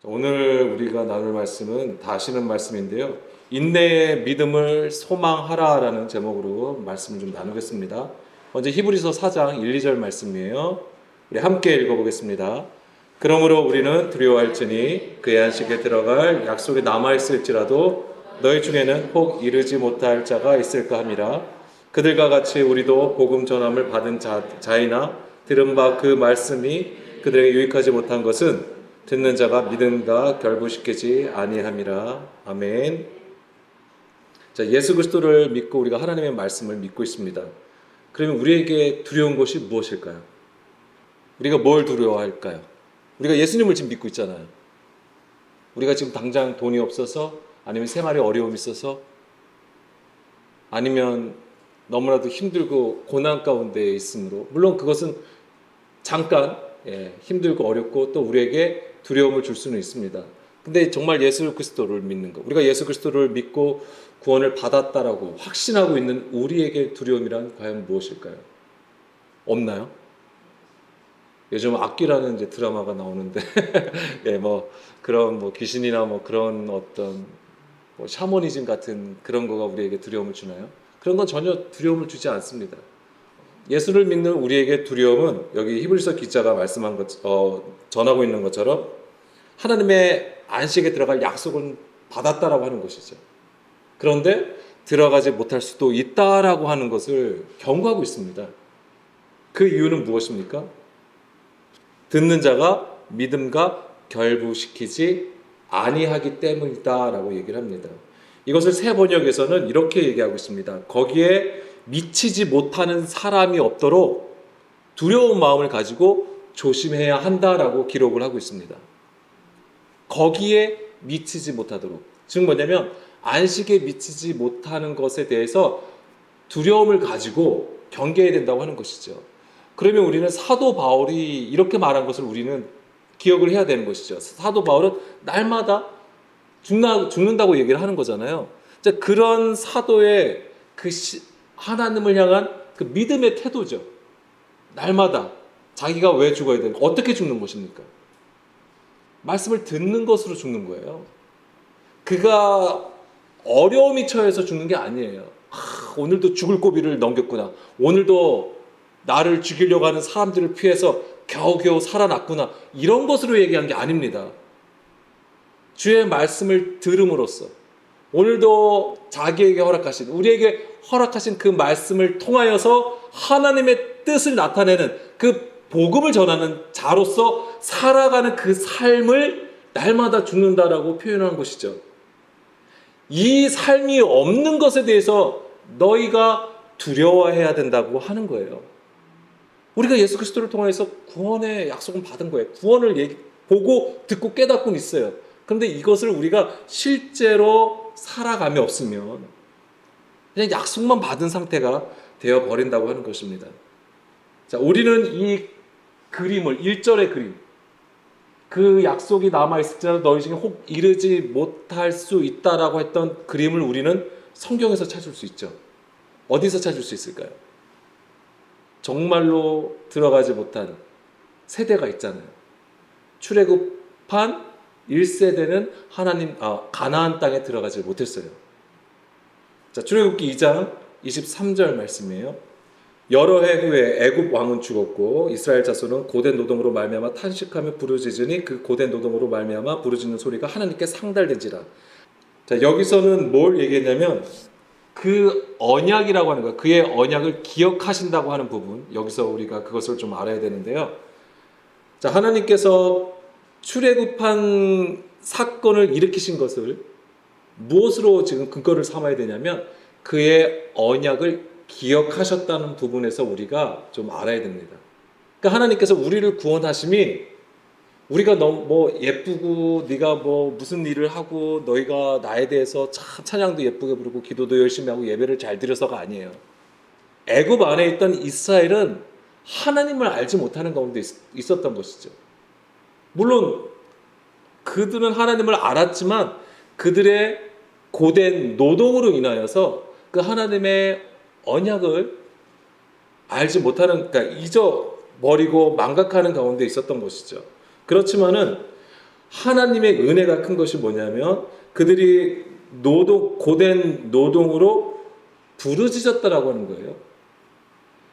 오늘 우리가 나눌 말씀은 다시는 말씀인데요. 인내의 믿음을 소망하라라는 제목으로 말씀을 좀 나누겠습니다. 먼저 히브리서 4장 1, 2절 말씀이에요. 우리 함께 읽어보겠습니다. 그러므로 우리는 두려워할지니 그의 안식에 들어갈 약속에 남아있을지라도 너희 중에는 혹 이르지 못할 자가 있을까 함이라. 그들과 같이 우리도 복음 전함을 받은 자이나 들은 바 그 말씀이 그들에게 유익하지 못한 것은 듣는 자가 믿음과 결부시키지 아니함이라. 아멘. 자, 예수 그리스도를 믿고 우리가 하나님의 말씀을 믿고 있습니다. 그러면 우리에게 두려운 것이 무엇일까요? 우리가 뭘 두려워할까요? 우리가 예수님을 지금 믿고 있잖아요. 우리가 지금 당장 돈이 없어서, 아니면 생활에 어려움이 있어서, 아니면 너무나도 힘들고 고난 가운데 있으므로, 물론 그것은 잠깐 힘들고 어렵고 또 우리에게 두려움을 줄 수는 있습니다. 근데 정말 예수 그리스도를 믿는 것, 우리가 예수 그리스도를 믿고 구원을 받았다라고 확신하고 있는 우리에게 두려움이란 과연 무엇일까요? 없나요? 요즘 악귀라는 이제 드라마가 나오는데 그런 귀신이나 그런 어떤 샤머니즘 같은 그런 거가 우리에게 두려움을 주나요? 그런 건 전혀 두려움을 주지 않습니다. 예수를 믿는 우리에게 두려움은 여기 히브리서 기자가 말씀한 전하고 있는 것처럼 하나님의 안식에 들어갈 약속은 받았다라고 하는 것이죠. 그런데 들어가지 못할 수도 있다라고 하는 것을 경고하고 있습니다. 그 이유는 무엇입니까? 듣는 자가 믿음과 결부시키지 아니하기 때문이다라고 얘기를 합니다. 이것을 새 번역에서는 이렇게 얘기하고 있습니다. 거기에 미치지 못하는 사람이 없도록 두려운 마음을 가지고 조심해야 한다라고 기록을 하고 있습니다. 거기에 미치지 못하도록. 즉 뭐냐면 안식에 미치지 못하는 것에 대해서 두려움을 가지고 경계해야 된다고 하는 것이죠. 그러면 우리는 사도 바울이 이렇게 말한 것을 우리는 기억을 해야 되는 것이죠. 사도 바울은 날마다 죽는다고 얘기를 하는 거잖아요. 그런 사도의 하나님을 향한 그 믿음의 태도죠. 날마다 자기가 왜 죽어야 되는가, 어떻게 죽는 것입니까? 말씀을 듣는 것으로 죽는 거예요. 그가 어려움이 처해서 죽는 게 아니에요. 오늘도 죽을 고비를 넘겼구나. 오늘도 나를 죽이려고 하는 사람들을 피해서 겨우겨우 살아났구나. 이런 것으로 얘기한 게 아닙니다. 주의 말씀을 들음으로써 오늘도 자기에게 허락하신, 우리에게 허락하신 그 말씀을 통하여서 하나님의 뜻을 나타내는 그 복음을 전하는 자로서 살아가는 그 삶을 날마다 죽는다라고 표현하는 것이죠. 이 삶이 없는 것에 대해서 너희가 두려워해야 된다고 하는 거예요. 우리가 예수 그리스도를 통해서 구원의 약속은 받은 거예요. 구원을 보고 듣고 깨닫고는 있어요. 그런데 이것을 우리가 실제로 살아감이 없으면 그냥 약속만 받은 상태가 되어 버린다고 하는 것입니다. 자, 우리는 이 그림을, 1절의 그림, 그 약속이 남아있을지라도 너희 중에 혹 이르지 못할 수 있다라고 했던 그림을 우리는 성경에서 찾을 수 있죠. 어디서 찾을 수 있을까요? 정말로 들어가지 못한 세대가 있잖아요. 출애굽한 1세대는 가나안 땅에 들어가지 못했어요. 자, 출애굽기 2장 23절 말씀이에요. 여러 해 후에 애굽 왕은 죽었고 이스라엘 자손은 고된 노동으로 말미암아 탄식하며 부르짖으니 그 고된 노동으로 말미암아 부르짖는 소리가 하나님께 상달된지라. 자, 여기서는 뭘 얘기했냐면 그 언약이라고 하는 거예요. 그의 언약을 기억하신다고 하는 부분, 여기서 우리가 그것을 좀 알아야 되는데요. 자, 하나님께서 출애굽한 사건을 일으키신 것을 무엇으로 지금 근거를 삼아야 되냐면 그의 언약을 기억하셨다는 부분에서 우리가 좀 알아야 됩니다. 그러니까 하나님께서 우리를 구원하심이 우리가 너무 예쁘고 네가 무슨 일을 하고 너희가 나에 대해서 찬양도 예쁘게 부르고 기도도 열심히 하고 예배를 잘 드려서가 아니에요. 애굽 안에 있던 이스라엘은 하나님을 알지 못하는 가운데 있었던 것이죠. 물론 그들은 하나님을 알았지만 그들의 고된 노동으로 인하여서 그 하나님의 언약을 알지 못하는, 그러니까 잊어버리고 망각하는 가운데 있었던 것이죠. 그렇지만은 하나님의 은혜가 큰 것이 뭐냐면 그들이 고된 노동으로 부르짖었다라고 하는 거예요.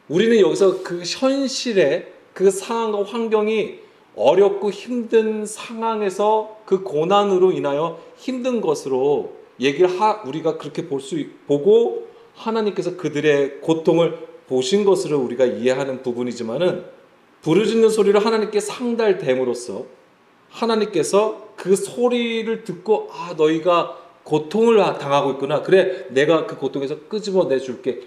우리는 여기서 그 현실의 그 상황과 환경이 어렵고 힘든 상황에서 그 고난으로 인하여 힘든 것으로 우리가 그렇게 보고 하나님께서 그들의 고통을 보신 것으로 우리가 이해하는 부분이지만은 부르짖는 소리를 하나님께 상달됨으로써 하나님께서 그 소리를 듣고 너희가 고통을 당하고 있구나. 그래, 내가 그 고통에서 끄집어내 줄게.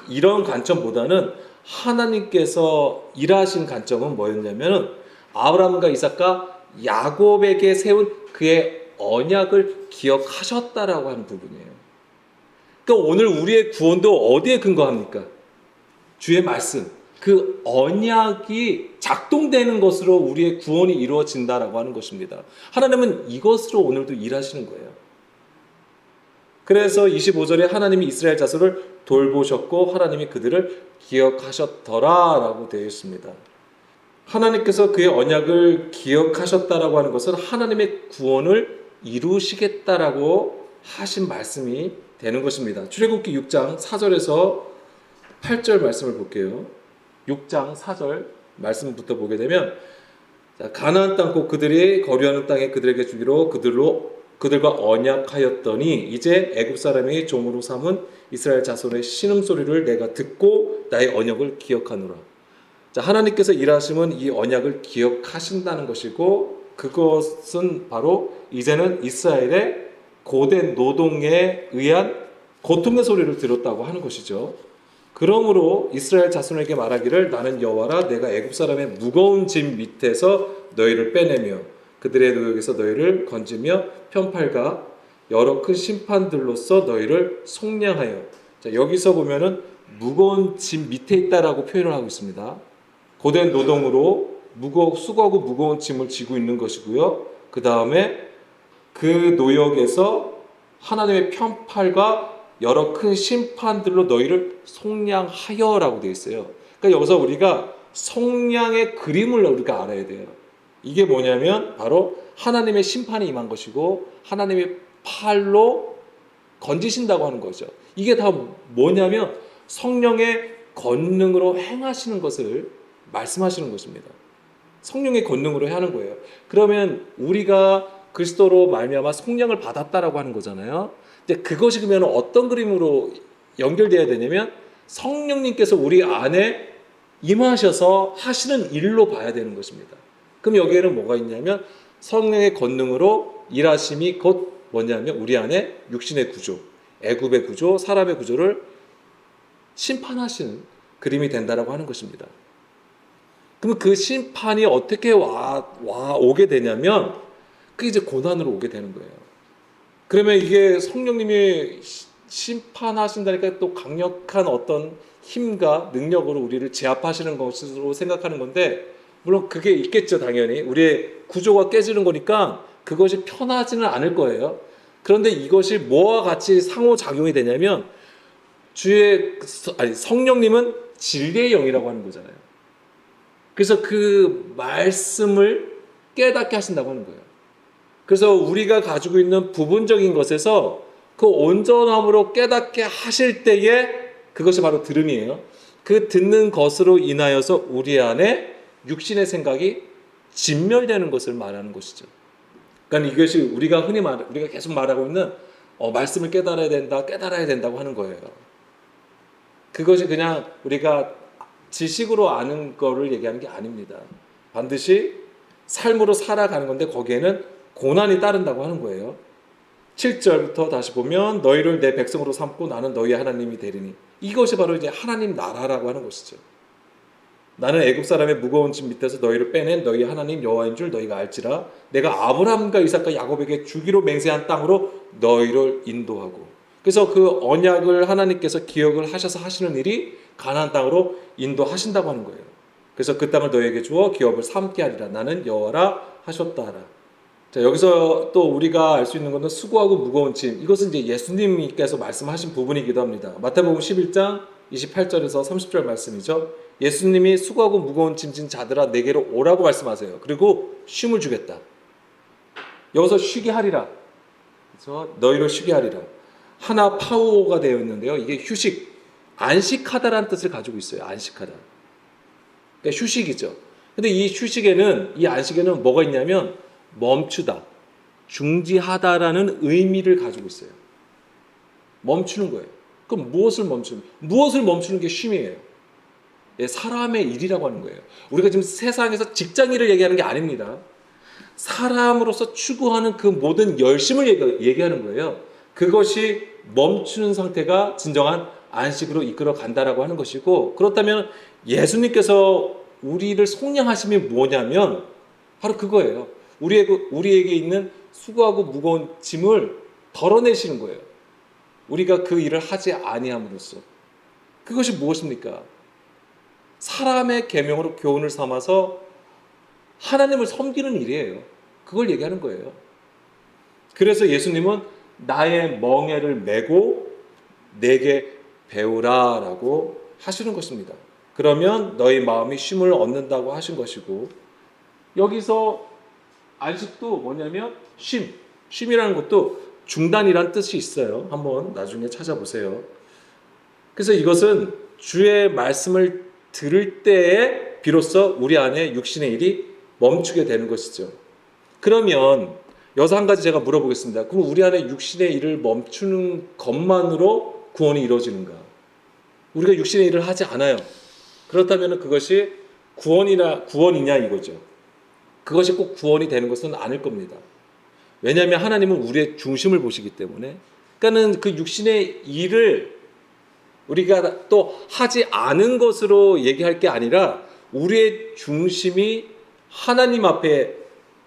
이런 관점보다는 하나님께서 일하신 관점은 뭐였냐면 아브라함과 이삭과 야곱에게 세운 그의 언약을 기억하셨다라고 하는 부분이에요. 그러니까 오늘 우리의 구원도 어디에 근거합니까? 주의 말씀. 그 언약이 작동되는 것으로 우리의 구원이 이루어진다라고 하는 것입니다. 하나님은 이것으로 오늘도 일하시는 거예요. 그래서 25절에 하나님이 이스라엘 자손을 돌보셨고 하나님이 그들을 기억하셨더라라고 되어 있습니다. 하나님께서 그의 언약을 기억하셨다라고 하는 것은 하나님의 구원을 이루시겠다라고 하신 말씀이 되는 것입니다. 출애굽기 6장 4절에서 8절 말씀을 볼게요. 6장 4절 말씀부터 보게 되면 가나안 땅 곧 그들이 거류하는 땅에 그들에게 주기로 그들과 언약하였더니 이제 애굽 사람이 종으로 삼은 이스라엘 자손의 신음소리를 내가 듣고 나의 언약을 기억하노라. 하나님께서 일하심은 이 언약을 기억하신다는 것이고 그것은 바로 이제는 이스라엘의 고된 노동에 의한 고통의 소리를 들었다고 하는 것이죠. 그러므로 이스라엘 자손에게 말하기를 나는 여호와라 내가 애굽 사람의 무거운 짐 밑에서 너희를 빼내며 그들의 노역에서 너희를 건지며 편팔과 여러 큰 심판들로서 너희를 속량하여. 여기서 보면은 무거운 짐 밑에 있다라고 표현을 하고 있습니다. 고된 노동으로 수고하고 무거운 짐을 지고 있는 것이고요. 그 다음에 그 노역에서 하나님의 편팔과 여러 큰 심판들로 너희를 속량하여라고 되어 있어요. 그러니까 여기서 우리가 속량의 그림을 우리가 알아야 돼요. 이게 뭐냐면 바로 하나님의 심판이 임한 것이고 하나님의 팔로 건지신다고 하는 거죠. 이게 다 뭐냐면 성령의 권능으로 행하시는 것을 말씀하시는 것입니다. 성령의 권능으로 하는 거예요. 그러면 우리가 그리스도로 말미암아 속량을 받았다라고 하는 거잖아요. 근데 그것이 그러면 어떤 그림으로 연결되어야 되냐면 성령님께서 우리 안에 임하셔서 하시는 일로 봐야 되는 것입니다. 그럼 여기에는 뭐가 있냐면 성령의 권능으로 일하심이 곧 뭐냐면 우리 안에 육신의 구조, 애굽의 구조, 사람의 구조를 심판하시는 그림이 된다라고 하는 것입니다. 그럼 그 심판이 어떻게 오게 되냐면 그게 이제 고난으로 오게 되는 거예요. 그러면 이게 성령님이 심판하신다니까 또 강력한 어떤 힘과 능력으로 우리를 제압하시는 것으로 생각하는 건데 물론 그게 있겠죠. 당연히 우리의 구조가 깨지는 거니까 그것이 편하지는 않을 거예요. 그런데 이것이 뭐와 같이 상호작용이 되냐면 성령님은 진리의 영이라고 하는 거잖아요. 그래서 그 말씀을 깨닫게 하신다고 하는 거예요. 그래서 우리가 가지고 있는 부분적인 것에서 그 온전함으로 깨닫게 하실 때에 그것이 바로 들음이에요. 그 듣는 것으로 인하여서 우리 안에 육신의 생각이 진멸되는 것을 말하는 것이죠. 그러니까 이것이 우리가 우리가 계속 말하고 있는 말씀을 깨달아야 된다고 하는 거예요. 그것이 그냥 우리가 지식으로 아는 거를 얘기하는 게 아닙니다. 반드시 삶으로 살아가는 건데 거기에는 고난이 따른다고 하는 거예요. 7절부터 다시 보면 너희를 내 백성으로 삼고 나는 너희 하나님이 되리니 이것이 바로 이제 하나님 나라라고 하는 것이죠. 나는 애굽 사람의 무거운 짐 밑에서 너희를 빼낸 너희 하나님 여호와인 줄 너희가 알지라. 내가 아브라함과 이삭과 야곱에게 주기로 맹세한 땅으로 너희를 인도하고. 그래서 그 언약을 하나님께서 기억을 하셔서 하시는 일이 가나안 땅으로 인도하신다고 하는 거예요. 그래서 그 땅을 너희에게 주어 기업을 삼게 하리라. 나는 여호와라 하셨다 하라. 자, 여기서 또 우리가 알 수 있는 것은 수고하고 무거운 짐. 이것은 이제 예수님께서 말씀하신 부분이기도 합니다. 마태복음 11장 28절에서 30절 말씀이죠. 예수님이 수고하고 무거운 짐진 자들아 내게로 오라고 말씀하세요. 그리고 쉼을 주겠다. 여기서 쉬게 하리라. 그래서 너희를 쉬게 하리라. 하나 파우어가 되어 있는데요. 이게 휴식, 안식하다라는 뜻을 가지고 있어요. 안식하다. 그러니까 휴식이죠. 근데 이 휴식에는, 이 안식에는 뭐가 있냐면 멈추다, 중지하다라는 의미를 가지고 있어요. 멈추는 거예요. 그럼 무엇을 멈추는 게 쉼이에요? 예, 사람의 일이라고 하는 거예요. 우리가 지금 세상에서 직장 일을 얘기하는 게 아닙니다. 사람으로서 추구하는 그 모든 열심을 얘기하는 거예요. 그것이 멈추는 상태가 진정한 안식으로 이끌어 간다라고 하는 것이고, 그렇다면 예수님께서 우리를 속량하심이 뭐냐면 바로 그거예요. 우리에게 있는 수고하고 무거운 짐을 덜어내시는 거예요. 우리가 그 일을 하지 아니함으로써. 그것이 무엇입니까? 사람의 계명으로 교훈을 삼아서 하나님을 섬기는 일이에요. 그걸 얘기하는 거예요. 그래서 예수님은 나의 멍에를 메고 내게 배우라 라고 하시는 것입니다. 그러면 너희 마음이 쉼을 얻는다고 하신 것이고, 여기서 안식도 뭐냐면 쉼이라는 것도 중단이란 뜻이 있어요. 한번 나중에 찾아보세요. 그래서 이것은 주의 말씀을 들을 때에 비로소 우리 안에 육신의 일이 멈추게 되는 것이죠. 그러면 여기서 한 가지 제가 물어보겠습니다. 그럼 우리 안에 육신의 일을 멈추는 것만으로 구원이 이루어지는가? 우리가 육신의 일을 하지 않아요. 그렇다면 그것이 구원이냐 이거죠. 그것이 꼭 구원이 되는 것은 아닐 겁니다. 왜냐하면 하나님은 우리의 중심을 보시기 때문에. 그러니까는 그 육신의 일을 우리가 또 하지 않은 것으로 얘기할 게 아니라 우리의 중심이 하나님 앞에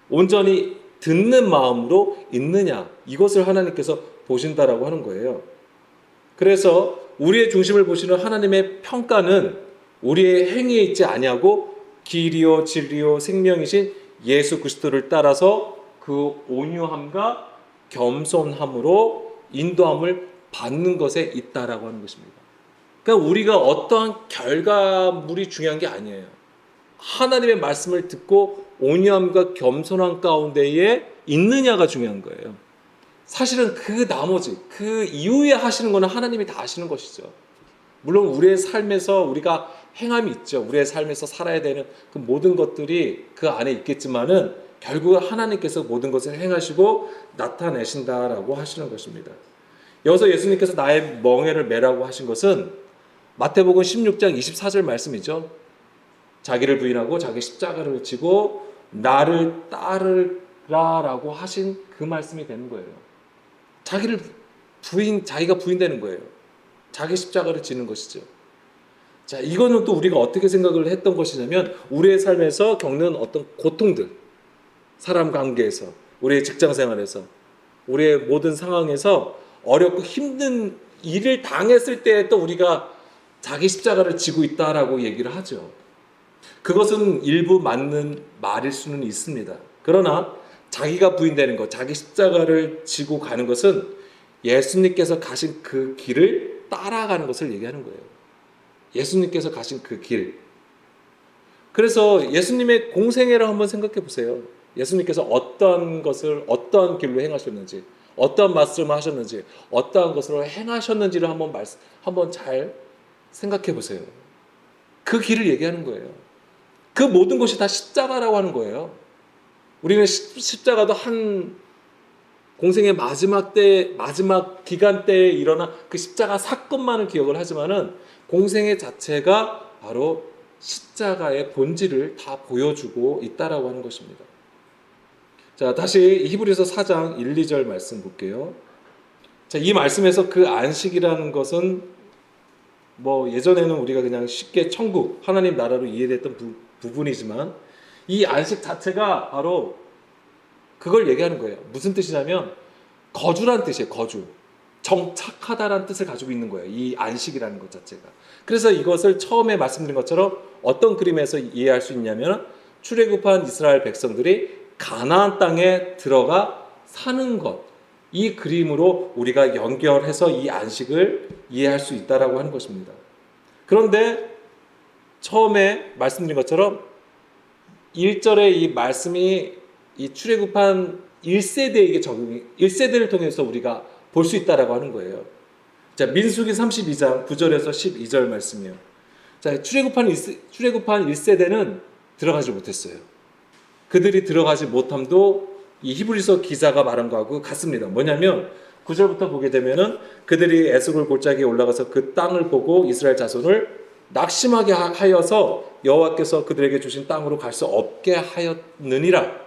온전히 듣는 마음으로 있느냐, 이것을 하나님께서 보신다라고 하는 거예요. 그래서 우리의 중심을 보시는 하나님의 평가는 우리의 행위에 있지 아니하고 길이요 진리요 생명이신 예수 그리스도를 따라서 그 온유함과 겸손함으로 인도함을 받는 것에 있다라고 하는 것입니다. 그러니까 우리가 어떠한 결과물이 중요한 게 아니에요. 하나님의 말씀을 듣고 온유함과 겸손함 가운데에 있느냐가 중요한 거예요. 사실은 그 나머지, 그 이후에 하시는 거는 하나님이 다 하시는 것이죠. 물론 우리의 삶에서 우리가 행함이 있죠. 우리의 삶에서 살아야 되는 그 모든 것들이 그 안에 있겠지만은 결국 하나님께서 모든 것을 행하시고 나타내신다라고 하시는 것입니다. 여기서 예수님께서 나의 멍에를 메라고 하신 것은 마태복음 16장 24절 말씀이죠. 자기를 부인하고 자기 십자가를 지고 나를 따르라라고 하신 그 말씀이 되는 거예요. 자기가 부인되는 거예요. 자기 십자가를 지는 것이죠. 자, 이거는 또 우리가 어떻게 생각을 했던 것이냐면 우리의 삶에서 겪는 어떤 고통들, 사람 관계에서, 우리의 직장 생활에서, 우리의 모든 상황에서 어렵고 힘든 일을 당했을 때 또 우리가 자기 십자가를 지고 있다라고 얘기를 하죠. 그것은 일부 맞는 말일 수는 있습니다. 그러나 자기가 부인되는 것, 자기 십자가를 지고 가는 것은 예수님께서 가신 그 길을 따라가는 것을 얘기하는 거예요. 예수님께서 가신 그 길. 그래서 예수님의 공생애를 한번 생각해 보세요. 예수님께서 어떠한 어떠한 길로 행하셨는지, 어떠한 말씀을 하셨는지, 어떠한 것으로 행하셨는지를 한번 잘 생각해 보세요. 그 길을 얘기하는 거예요. 그 모든 것이 다 십자가라고 하는 거예요. 우리는 십자가도 한 공생의 마지막 기간 때에 일어난 그 십자가 사건만을 기억을 하지만은 공생의 자체가 바로 십자가의 본질을 다 보여주고 있다라고 하는 것입니다. 자, 다시 히브리서 4장 1, 2절 말씀 볼게요. 자, 이 말씀에서 그 안식이라는 것은 예전에는 우리가 그냥 쉽게 천국, 하나님 나라로 이해됐던 부분이지만 이 안식 자체가 바로 그걸 얘기하는 거예요. 무슨 뜻이냐면 거주란 뜻이에요. 거주. 정착하다라는 뜻을 가지고 있는 거예요. 이 안식이라는 것 자체가. 그래서 이것을 처음에 말씀드린 것처럼 어떤 그림에서 이해할 수 있냐면 출애굽한 이스라엘 백성들이 가나안 땅에 들어가 사는 것, 이 그림으로 우리가 연결해서 이 안식을 이해할 수 있다라고 하는 것입니다. 그런데 처음에 말씀드린 것처럼 1절에 이 말씀이 이 출애굽한 1세대에게 적용이 1세대를 통해서 우리가 볼 수 있다라고 하는 거예요. 자, 민수기 32장 9절에서 12절 말씀이요. 자, 출애굽한 1세대는 들어가지 못했어요. 그들이 들어가지 못함도 이 히브리서 기자가 말한 거하고 같습니다. 뭐냐면 9절부터 보게 되면은 그들이 에스골 골짜기에 올라가서 그 땅을 보고 이스라엘 자손을 낙심하게 하여서 여호와께서 그들에게 주신 땅으로 갈 수 없게 하였느니라.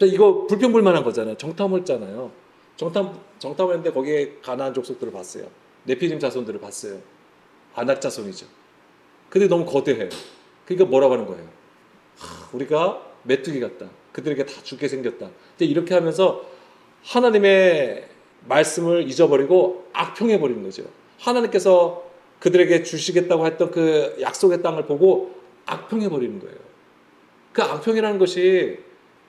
이거 불평불만한 거잖아요. 정탐했잖아요. 정탐했는데 거기에 가나안 족속들을 봤어요. 네피림 자손들을 봤어요. 아낙 자손이죠. 근데 너무 거대해요. 그러니까 뭐라고 하는 거예요? 우리가 메뚜기 같다. 그들에게 다 죽게 생겼다. 이렇게 하면서 하나님의 말씀을 잊어버리고 악평해버리는 거죠. 하나님께서 그들에게 주시겠다고 했던 그 약속의 땅을 보고 악평해버리는 거예요. 그 악평이라는 것이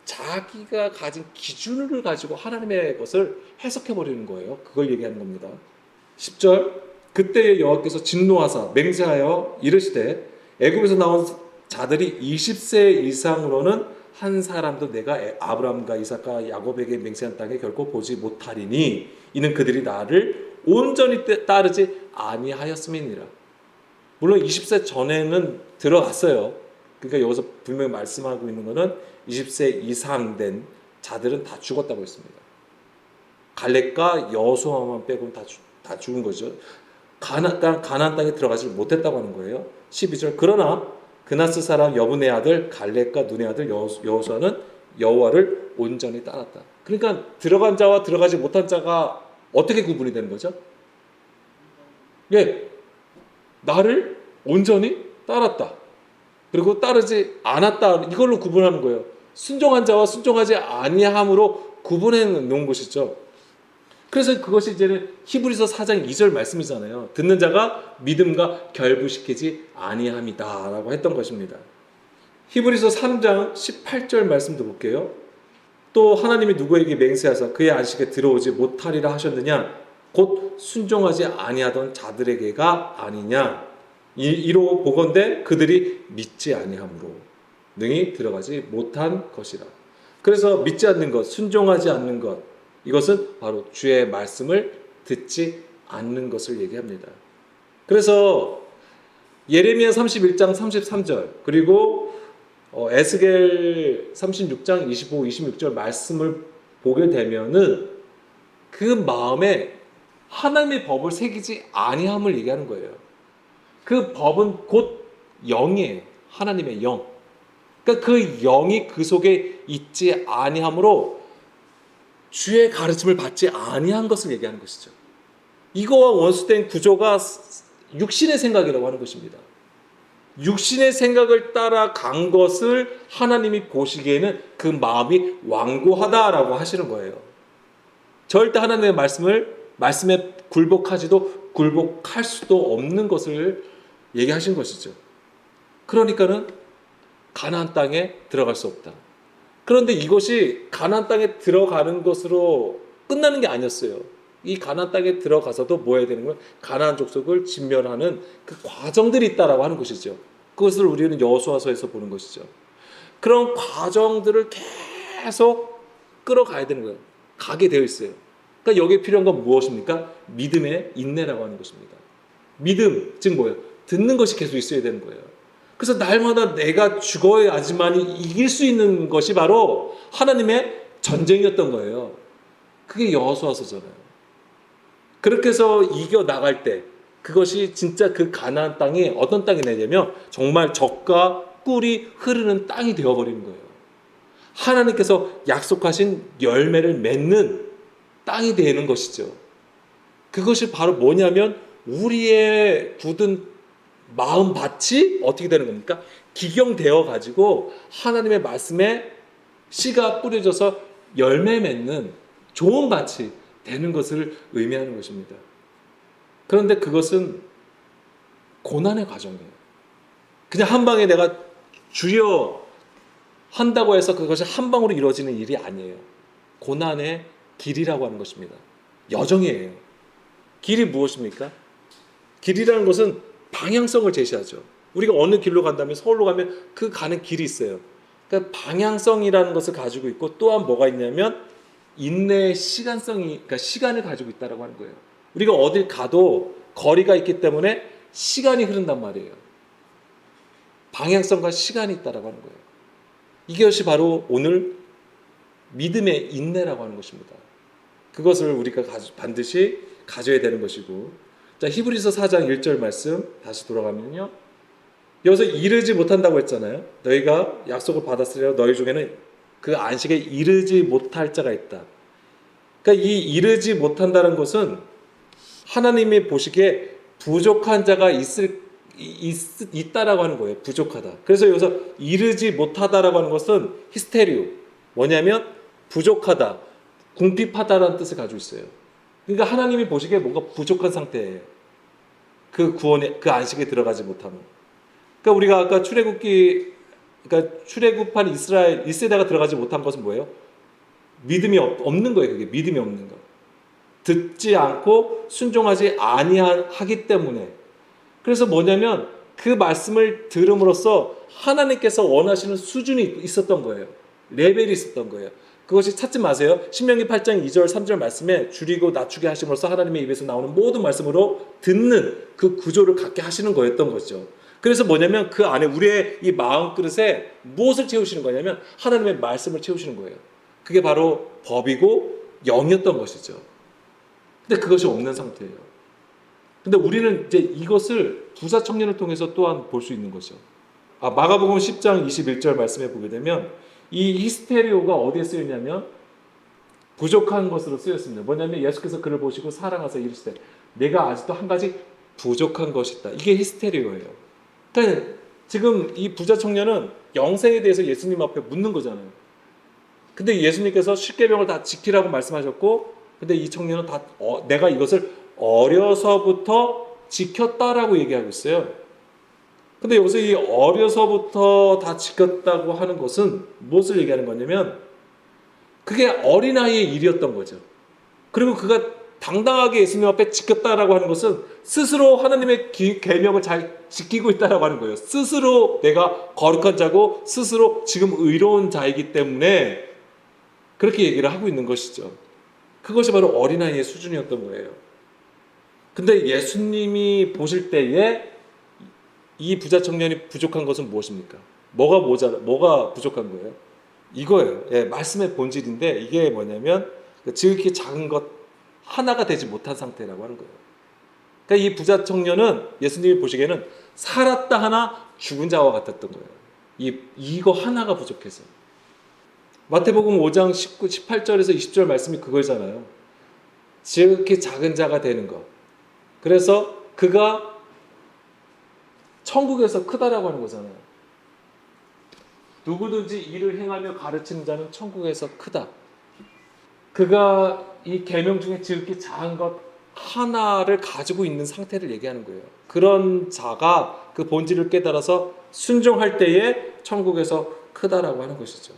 자기가 가진 기준을 가지고 하나님의 것을 해석해버리는 거예요. 그걸 얘기하는 겁니다. 10절 그때 여호와께서 진노하사 맹세하여 이르시되 애굽에서 나온 자들이 20세 이상으로는 한 사람도 내가 아브라함과 이삭과 야곱에게 맹세한 땅에 결코 보지 못하리니 이는 그들이 나를 온전히 따르지 아니하였음이니라. 물론 20세 전에는 들어갔어요. 그러니까 여기서 분명히 말씀하고 있는 것은 20세 이상 된 자들은 다 죽었다고 했습니다. 갈렙과 여호수아만 빼고는 다 죽은 거죠. 가나안 땅에 들어가지 못했다고 하는 거예요. 12절 그러나 그나스 사람 여분의 아들 갈렙과 눈의 아들 여호수아는 여호와를 온전히 따랐다. 그러니까 들어간 자와 들어가지 못한 자가 어떻게 구분이 되는 거죠? 예, 나를 온전히 따랐다. 그리고 따르지 않았다. 이걸로 구분하는 거예요. 순종한 자와 순종하지 아니함으로 구분해 놓은 것이죠. 그래서 그것이 이제는 히브리서 4장 2절 말씀이잖아요. 듣는 자가 믿음과 결부시키지 아니함이다 라고 했던 것입니다. 히브리서 3장 18절 말씀도 볼게요. 또 하나님이 누구에게 맹세하사 그의 안식에 들어오지 못하리라 하셨느냐 곧 순종하지 아니하던 자들에게가 아니냐 이로 보건대 그들이 믿지 아니함으로 능히 들어가지 못한 것이라. 그래서 믿지 않는 것, 순종하지 않는 것, 이것은 바로 주의 말씀을 듣지 않는 것을 얘기합니다. 그래서 예레미야 31장 33절 그리고 에스겔 36장 25, 26절 말씀을 보게 되면은 그 마음에 하나님의 법을 새기지 아니함을 얘기하는 거예요. 그 법은 곧 영이에요. 하나님의 영. 그러니까 그 영이 그 속에 있지 아니함으로 주의 가르침을 받지 아니한 것을 얘기하는 것이죠. 이거와 원수된 구조가 육신의 생각이라고 하는 것입니다. 육신의 생각을 따라간 것을 하나님이 보시기에는 그 마음이 완고하다라고 하시는 거예요. 절대 하나님의 말씀에 굴복할 수도 없는 것을 얘기하신 것이죠. 그러니까는 가나안 땅에 들어갈 수 없다. 그런데 이것이 가나안 땅에 들어가는 것으로 끝나는 게 아니었어요. 이 가나안 땅에 들어가서도 뭐 해야 되는 거예요? 가나안 족속을 진멸하는 그 과정들이 있다라고 하는 것이죠. 그것을 우리는 여호수아서에서 보는 것이죠. 그런 과정들을 계속 끌어가야 되는 거예요. 가게 되어 있어요. 그러니까 여기에 필요한 건 무엇입니까? 믿음의 인내라고 하는 것입니다. 믿음, 즉 뭐예요? 듣는 것이 계속 있어야 되는 거예요. 그래서 날마다 내가 죽어야지만 이길 수 있는 것이 바로 하나님의 전쟁이었던 거예요. 그게 여호수아서잖아요. 그렇게 해서 이겨나갈 때 그것이 진짜 그 가나안 땅이 어떤 땅이 되냐면 정말 젖과 꿀이 흐르는 땅이 되어버리는 거예요. 하나님께서 약속하신 열매를 맺는 땅이 되는 것이죠. 그것이 바로 뭐냐면 우리의 굳은 마음밭이 어떻게 되는 겁니까? 기경되어 가지고 하나님의 말씀에 씨가 뿌려져서 열매 맺는 좋은 밭이 되는 것을 의미하는 것입니다. 그런데 그것은 고난의 과정이에요. 그냥 한 방에 내가 주여 한다고 해서 그것이 한 방으로 이루어지는 일이 아니에요. 고난의 길이라고 하는 것입니다. 여정이에요. 길이 무엇입니까? 길이라는 것은 방향성을 제시하죠. 우리가 어느 길로 간다면 서울로 가면 그 가는 길이 있어요. 그러니까 방향성이라는 것을 가지고 있고 또한 뭐가 있냐면 인내의 시간성이 그러니까 시간을 가지고 있다라고 하는 거예요. 우리가 어딜 가도 거리가 있기 때문에 시간이 흐른단 말이에요. 방향성과 시간이 있다라고 하는 거예요. 이것이 바로 오늘 믿음의 인내라고 하는 것입니다. 그것을 우리가 반드시 가져야 되는 것이고, 자, 히브리서 4장 1절 말씀 다시 돌아가면요. 여기서 이르지 못한다고 했잖아요. 너희가 약속을 받았으려 너희 중에는 그 안식에 이르지 못할 자가 있다. 그러니까 이 이르지 못한다는 것은 하나님이 보시기에 부족한 자가 있다라고 하는 거예요. 부족하다. 그래서 여기서 이르지 못하다라고 하는 것은 히스테리오. 뭐냐면 부족하다, 궁핍하다라는 뜻을 가지고 있어요. 그러니까 하나님이 보시기에 뭔가 부족한 상태예요. 그 구원에, 그 안식에 들어가지 못하면. 그러니까 우리가 아까 그러니까 출애굽한 이스라엘 1세대가 들어가지 못한 것은 뭐예요? 믿음이 없는 거예요. 그게 믿음이 없는 거. 듣지 않고 순종하지 아니하기 때문에. 그래서 뭐냐면 그 말씀을 들음으로써 하나님께서 원하시는 수준이 있었던 거예요. 레벨이 있었던 거예요. 그것이 찾지 마세요. 신명기 8장 2절 3절 말씀에 줄이고 낮추게 하심으로써 하나님의 입에서 나오는 모든 말씀으로 듣는 그 구조를 갖게 하시는 거였던 거죠. 그래서 뭐냐면 그 안에 우리의 이 마음 그릇에 무엇을 채우시는 거냐면 하나님의 말씀을 채우시는 거예요. 그게 바로 법이고 영이었던 것이죠. 근데 그것이 없는 상태예요. 근데 우리는 이제 이것을 부자 청년을 통해서 또한 볼 수 있는 거죠. 마가복음 10장 21절 말씀에 보게 되면 이 히스테리오가 어디에 쓰였냐면 부족한 것으로 쓰였습니다. 뭐냐면 예수께서 그를 보시고 사랑하사 이르시되 내가 아직도 한 가지 부족한 것이 있다. 이게 히스테리오예요. 그러니까 지금 이 부자 청년은 영생에 대해서 예수님 앞에 묻는 거잖아요. 근데 예수님께서 십계명을 다 지키라고 말씀하셨고, 근데 이 청년은 다 내가 이것을 어려서부터 지켰다라고 얘기하고 있어요. 근데 여기서 이 어려서부터 다 지켰다고 하는 것은 무엇을 얘기하는 거냐면 그게 어린아이의 일이었던 거죠. 그리고 그가 당당하게 예수님 앞에 지켰다라고 하는 것은 스스로 하나님의 계명을 잘 지키고 있다라고 하는 거예요. 스스로 내가 거룩한 자고 스스로 지금 의로운 자이기 때문에 그렇게 얘기를 하고 있는 것이죠. 그것이 바로 어린아이의 수준이었던 거예요. 근데 예수님이 보실 때에 이 부자 청년이 부족한 것은 무엇입니까? 뭐가 부족한 거예요? 이거예요. 예, 말씀의 본질인데 이게 뭐냐면 지극히 작은 것 하나가 되지 못한 상태라고 하는 거예요. 그러니까 이 부자 청년은 예수님이 보시기에는 살았다 하나 죽은 자와 같았던 거예요. 이거 하나가 부족해서. 마태복음 5장 18절에서 20절 말씀이 그거잖아요. 지극히 작은 자가 되는 것. 그래서 그가 천국에서 크다라고 하는 거잖아요. 누구든지 이를 행하며 가르치는 자는 천국에서 크다. 그가 이 계명 중에 지극히 작은 것 하나를 가지고 있는 상태를 얘기하는 거예요. 그런 자가 그 본질을 깨달아서 순종할 때에 천국에서 크다라고 하는 것이죠.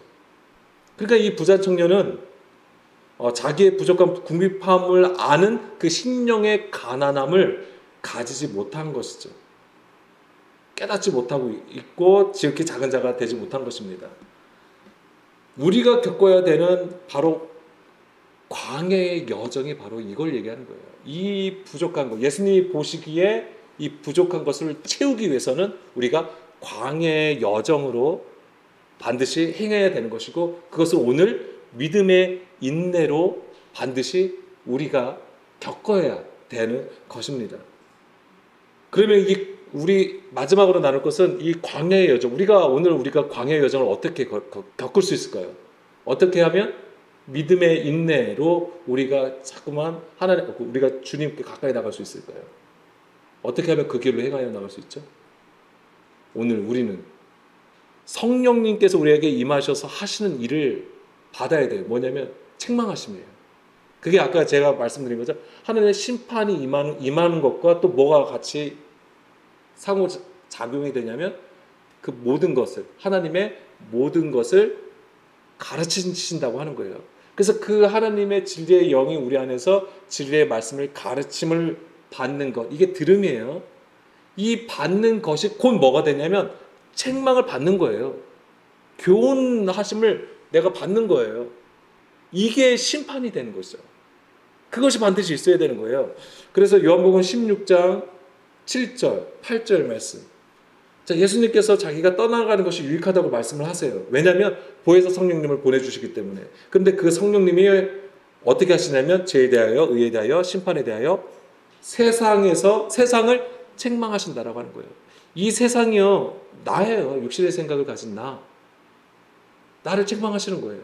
그러니까 이 부자 청년은 자기의 부족한 궁핍함을 아는 그 심령의 가난함을 가지지 못한 것이죠. 깨닫지 못하고 있고 지극히 작은 자가 되지 못한 것입니다. 우리가 겪어야 되는 바로 광야의 여정이 바로 이걸 얘기하는 거예요. 이 부족한 것, 예수님이 보시기에 이 부족한 것을 채우기 위해서는 우리가 광야의 여정으로 반드시 행해야 되는 것이고 그것을 오늘 믿음의 인내로 반드시 우리가 겪어야 되는 것입니다. 그러면 우리 마지막으로 나눌 것은 이 광야의 여정. 우리가 광야의 여정을 어떻게 겪을 수 있을까요? 어떻게 하면 믿음의 인내로 우리가 자꾸만 우리가 주님께 가까이 나갈 수 있을까요? 어떻게 하면 그 길로 행하여 나갈 수 있죠? 오늘 우리는 성령님께서 우리에게 임하셔서 하시는 일을 받아야 돼요. 뭐냐면 책망하심이에요. 그게 아까 제가 말씀드린 거죠. 하나님의 심판이 임하는 것과 또 뭐가 같이 상호작용이 되냐면 그 모든 것을 하나님의 모든 것을 가르치신다고 하는 거예요. 그래서 그 하나님의 진리의 영이 우리 안에서 진리의 말씀을 가르침을 받는 것, 이게 들음이에요. 이 받는 것이 곧 뭐가 되냐면 책망을 받는 거예요. 교훈하심을 내가 받는 거예요. 이게 심판이 되는 거죠. 그것이 반드시 있어야 되는 거예요. 그래서 요한복음 16장 7절, 8절 말씀. 자, 예수님께서 자기가 떠나가는 것이 유익하다고 말씀을 하세요. 왜냐하면 보혜사 성령님을 보내주시기 때문에. 그런데 그 성령님이 어떻게 하시냐면 죄에 대하여, 의에 대하여, 심판에 대하여 세상을 책망하신다라고 하는 거예요. 이 세상이요, 나예요. 육신의 생각을 가진 나를 책망하시는 거예요.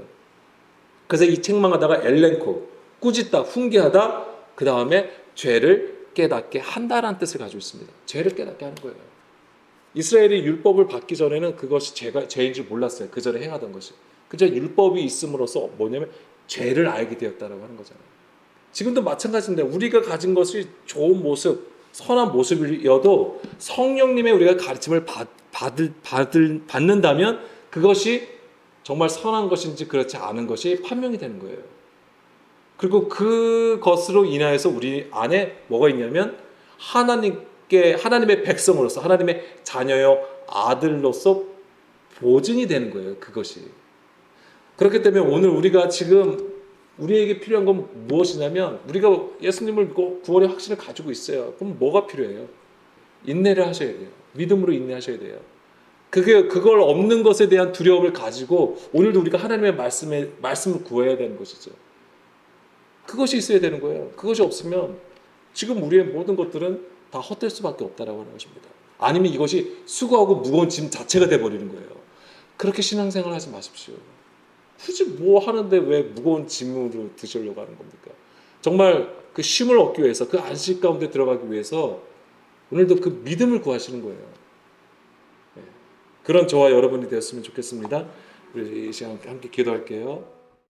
그래서 이 책망하다가 엘렌코, 꾸짖다, 훈계하다, 그 다음에 죄를 깨닫게 한다라는 뜻을 가지고 있습니다. 죄를 깨닫게 하는 거예요. 이스라엘이 율법을 받기 전에는 그것이 죄인 줄 몰랐어요. 그 전에 행하던 것이. 그저 율법이 있음으로써 뭐냐면 죄를 알게 되었다라고 하는 거잖아요. 지금도 마찬가지인데 우리가 가진 것이 좋은 모습, 선한 모습이어도 성령님의 우리가 가르침을 받는다면 그것이 정말 선한 것인지 그렇지 않은 것이 판명이 되는 거예요. 그리고 그것으로 인하여서 우리 안에 뭐가 있냐면 하나님의 백성으로서 하나님의 자녀요 아들로서 보증이 되는 거예요. 그것이. 그렇기 때문에 오늘 우리가 지금 우리에게 필요한 건 무엇이냐면 우리가 예수님을 믿고 구원의 확신을 가지고 있어요. 그럼 뭐가 필요해요? 인내를 하셔야 돼요. 믿음으로 인내하셔야 돼요. 그걸 없는 것에 대한 두려움을 가지고 오늘도 우리가 하나님의 말씀을 구해야 되는 것이죠. 그것이 있어야 되는 거예요. 그것이 없으면 지금 우리의 모든 것들은 다 헛될 수밖에 없다라고 하는 것입니다. 아니면 이것이 수고하고 무거운 짐 자체가 돼버리는 거예요. 그렇게 신앙생활 하지 마십시오. 굳이 뭐 하는데 왜 무거운 짐으로 드시려고 하는 겁니까? 정말 그 쉼을 얻기 위해서 그 안식 가운데 들어가기 위해서 오늘도 그 믿음을 구하시는 거예요. 그런 저와 여러분이 되었으면 좋겠습니다. 우리 이 시간 함께 기도할게요.